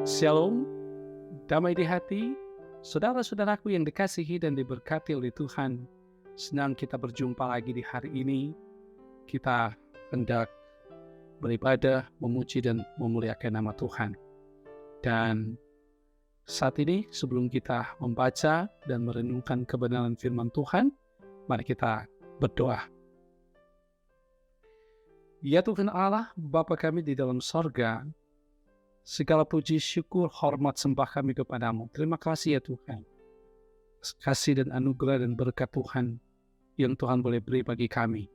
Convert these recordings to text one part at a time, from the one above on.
Shalom, damai di hati, saudara-saudaraku yang dikasihi dan diberkati oleh Tuhan. Senang kita berjumpa lagi di hari ini. Kita hendak beribadah, memuji dan memuliakan nama Tuhan. Dan saat ini sebelum kita membaca dan merenungkan kebenaran firman Tuhan, mari kita berdoa. Ya Tuhan Allah, Bapa kami di dalam sorga, segala puji, syukur, hormat, sembah kami kepadamu. Terima kasih ya Tuhan. Kasih dan anugerah dan berkat Tuhan yang Tuhan boleh beri bagi kami.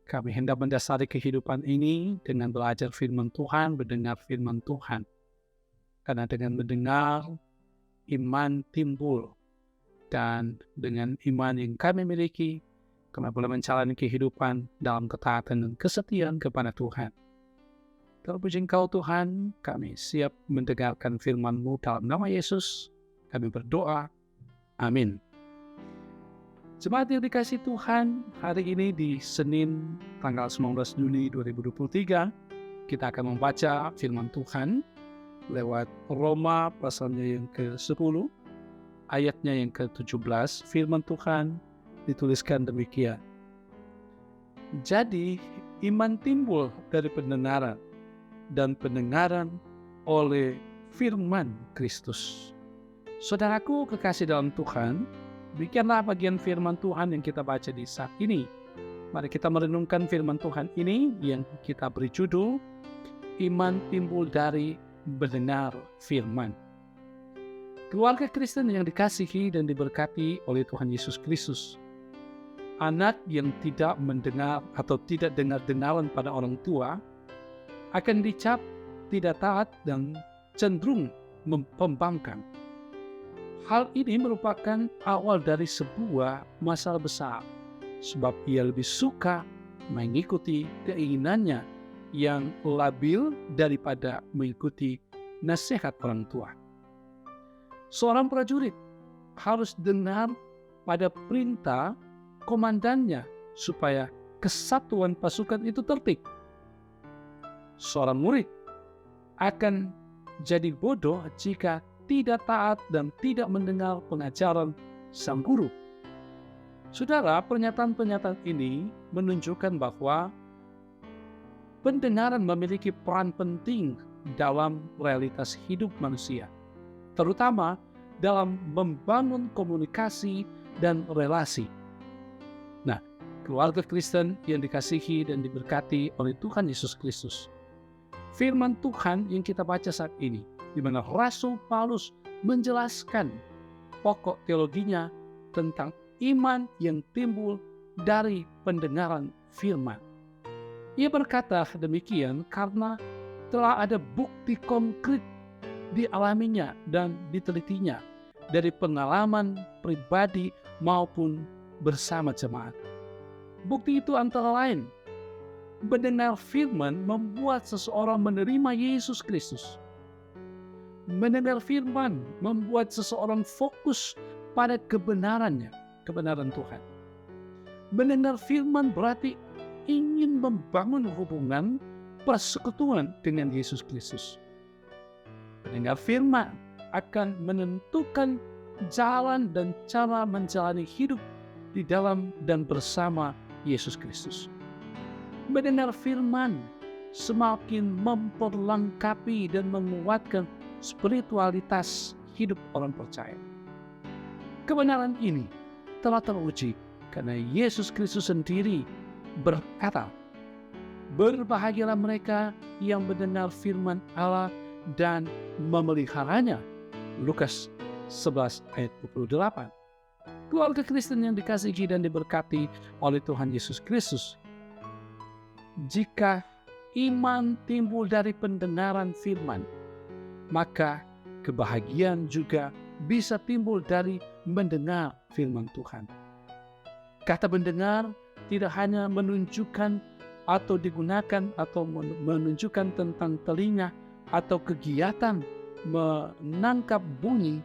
Kami hendak mendasari kehidupan ini dengan belajar firman Tuhan, mendengar firman Tuhan. Karena dengan mendengar, iman timbul. Dan dengan iman yang kami miliki, kami boleh menjalani kehidupan dalam ketaatan dan kesetiaan kepada Tuhan. Terpuji Engkau Tuhan, kami siap mendengarkan firman-Mu dalam nama Yesus. Kami berdoa. Amin. Jemaat yang dikasihi Tuhan, hari ini di Senin tanggal 19 Juni 2023, kita akan membaca firman Tuhan lewat Roma pasalnya yang ke-10, ayatnya yang ke-17. Firman Tuhan dituliskan demikian. Jadi, iman timbul dari pendengaran, dan pendengaran oleh firman Kristus. Saudaraku kekasih dalam Tuhan, demikianlah bagian firman Tuhan yang kita baca di saat ini. Mari kita merenungkan firman Tuhan ini yang kita beri judul, Iman timbul dari mendengar firman. Keluarga Kristen yang dikasihi dan diberkati oleh Tuhan Yesus Kristus. Anak yang tidak mendengar atau tidak dengar-dengaran pada orang tua, akan dicap tidak taat dan cenderung pembangkang. Hal ini merupakan awal dari sebuah masalah besar, sebab ia lebih suka mengikuti keinginannya yang labil daripada mengikuti nasihat orang tua. Seorang prajurit harus dengar pada perintah komandannya supaya kesatuan pasukan itu tertib. Seorang murid akan jadi bodoh jika tidak taat dan tidak mendengar pengajaran sang guru. Saudara, pernyataan-pernyataan ini menunjukkan bahwa pendengaran memiliki peran penting dalam realitas hidup manusia, terutama dalam membangun komunikasi dan relasi. Nah, keluarga Kristen yang dikasihi dan diberkati oleh Tuhan Yesus Kristus, firman Tuhan yang kita baca saat ini, di mana Rasul Paulus menjelaskan pokok teologinya tentang iman yang timbul dari pendengaran firman. Ia berkata demikian karena telah ada bukti konkret dialaminya dan ditelitinya dari pengalaman pribadi maupun bersama jemaat. Bukti itu antara lain, mendengar firman membuat seseorang menerima Yesus Kristus. Mendengar firman membuat seseorang fokus pada kebenarannya, kebenaran Tuhan. Mendengar firman berarti ingin membangun hubungan persekutuan dengan Yesus Kristus. Mendengar firman akan menentukan jalan dan cara menjalani hidup di dalam dan bersama Yesus Kristus. Mendengar firman semakin memperlengkapi dan menguatkan spiritualitas hidup orang percaya. Kebenaran ini telah teruji karena Yesus Kristus sendiri berkata, "Berbahagialah mereka yang mendengar firman Allah dan memeliharanya." Lukas 11 ayat 28. Keluarga Kristen yang dikasihi dan diberkati oleh Tuhan Yesus Kristus, jika iman timbul dari pendengaran firman, maka kebahagiaan juga bisa timbul dari mendengar firman Tuhan. Kata mendengar tidak hanya menunjukkan atau digunakan atau menunjukkan tentang telinga atau kegiatan menangkap bunyi,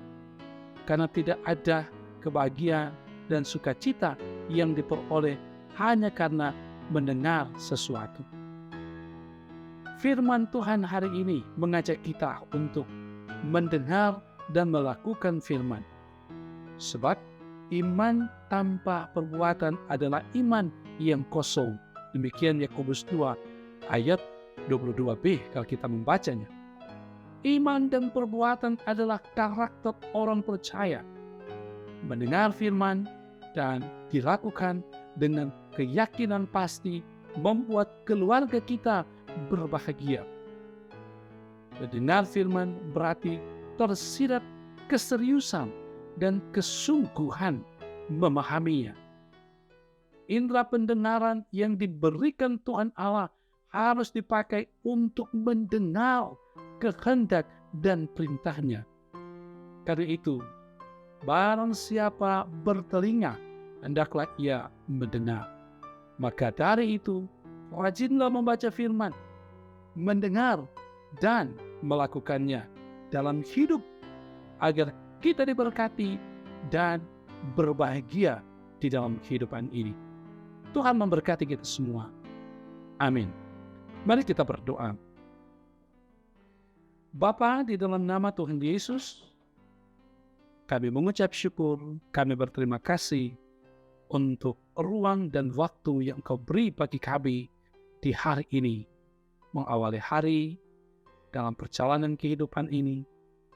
karena tidak ada kebahagiaan dan sukacita yang diperoleh hanya karena mendengar sesuatu. Firman Tuhan hari ini mengajak kita untuk mendengar dan melakukan firman. Sebab iman tanpa perbuatan adalah iman yang kosong. Demikian Yakobus 2 ayat 22b kalau kita membacanya. Iman dan perbuatan adalah karakter orang percaya. Mendengar firman dan dilakukan dengan keyakinan pasti membuat keluarga kita berbahagia. Mendengar firman berarti tersirat keseriusan dan kesungguhan memahaminya. Indera pendengaran yang diberikan Tuhan Allah harus dipakai untuk mendengar kehendak dan perintahnya. Karena itu, barang siapa bertelinga, hendaklah ia mendengar. Maka dari itu, rajinlah membaca firman, mendengar, dan melakukannya dalam hidup agar kita diberkati dan berbahagia di dalam kehidupan ini. Tuhan memberkati kita semua. Amin. Mari kita berdoa. Bapa, di dalam nama Tuhan Yesus, kami mengucap syukur, kami berterima kasih untuk ruang dan waktu yang Kau beri bagi kami di hari ini. Mengawali hari dalam perjalanan kehidupan ini,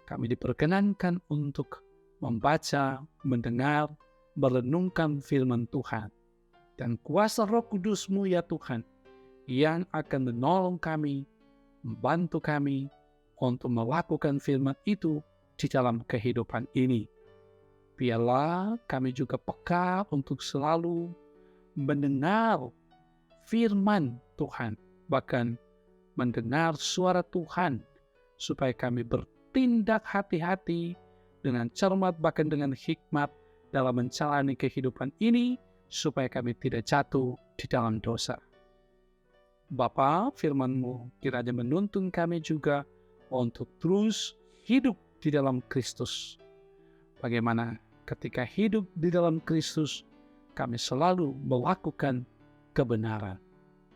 kami diperkenankan untuk membaca, mendengar, merenungkan firman Tuhan. Dan kuasa Roh Kudus-Mu ya Tuhan, yang akan menolong kami, membantu kami untuk melakukan firman itu di dalam kehidupan ini. Biarlah kami juga peka untuk selalu mendengar firman Tuhan, bahkan mendengar suara Tuhan, supaya kami bertindak hati-hati dengan cermat, bahkan dengan hikmat dalam menjalani kehidupan ini, supaya kami tidak jatuh di dalam dosa. Bapa, firman-Mu kiranya menuntun kami juga untuk terus hidup di dalam Kristus. Bagaimana ketika hidup di dalam Kristus, kami selalu melakukan kebenaran.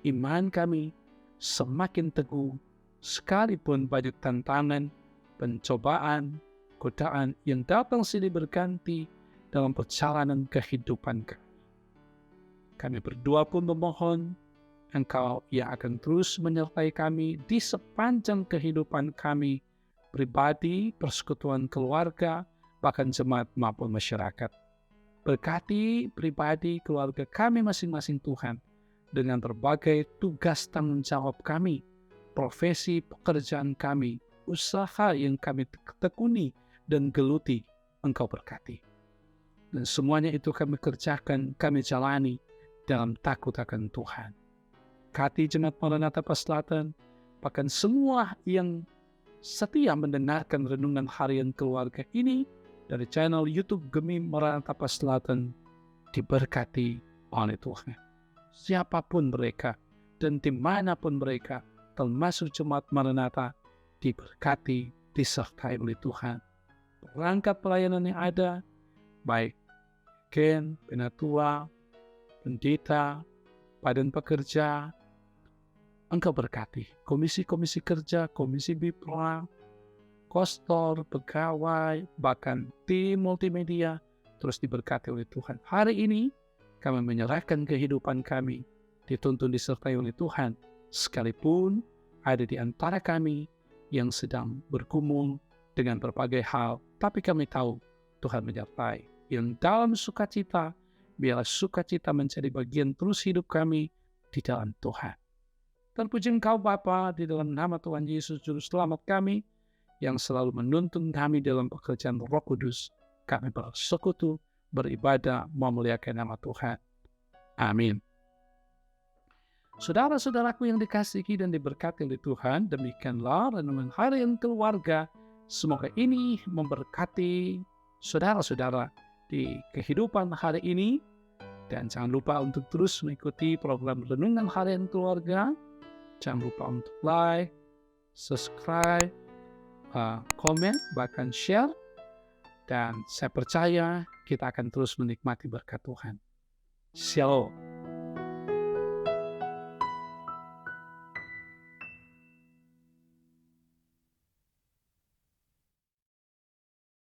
Iman kami semakin teguh, sekalipun banyak tantangan, pencobaan, godaan yang datang silih berganti dalam perjalanan kehidupan kami. Kami berdoa pun memohon Engkau yang akan terus menyertai kami di sepanjang kehidupan kami, pribadi, persekutuan keluarga, bahkan jemaat maupun masyarakat. Berkati pribadi keluarga kami masing-masing Tuhan, dengan berbagai tugas tanggung jawab kami, profesi pekerjaan kami, usaha yang kami tekuni dan geluti, Engkau berkati. Dan semuanya itu kami kerjakan, kami jalani dalam takut akan Tuhan. Berkati Jemaat Maranatha Paselatan, bahkan semua yang setia mendengarkan renungan harian keluarga ini dari channel YouTube Gemi Maranatha Paselatan, diberkati oleh Tuhan. Siapapun mereka dan dimanapun mereka, termasuk Jemaat Maranatha, diberkati, disertai oleh Tuhan. Perangkat pelayanan yang ada, baik Ken, Penatua, Pendeta, Badan Pekerja, Engkau berkati. Komisi-komisi kerja, komisi BIPRA, kostor, pegawai, bahkan tim multimedia, terus diberkati oleh Tuhan. Hari ini, kami menyerahkan kehidupan kami, dituntun disertai oleh Tuhan, sekalipun ada di antara kami yang sedang bergumul dengan berbagai hal, tapi kami tahu Tuhan menyertai. Yang dalam sukacita, biarlah sukacita menjadi bagian terus hidup kami di dalam Tuhan. Terpuji Engkau Bapa, di dalam nama Tuhan Yesus Juru Selamat kami, yang selalu menuntun kami dalam pekerjaan Roh Kudus. Kami bersekutu, beribadah, memuliakan nama Tuhan. Amin. Saudara-saudaraku yang dikasihi dan diberkati oleh Tuhan, demikianlah renungan harian keluarga. Semoga ini memberkati saudara-saudara di kehidupan hari ini. Dan jangan lupa untuk terus mengikuti program renungan harian keluarga. Jangan lupa untuk like, subscribe, komen, bahkan share. Dan saya percaya kita akan terus menikmati berkat Tuhan. Shalom.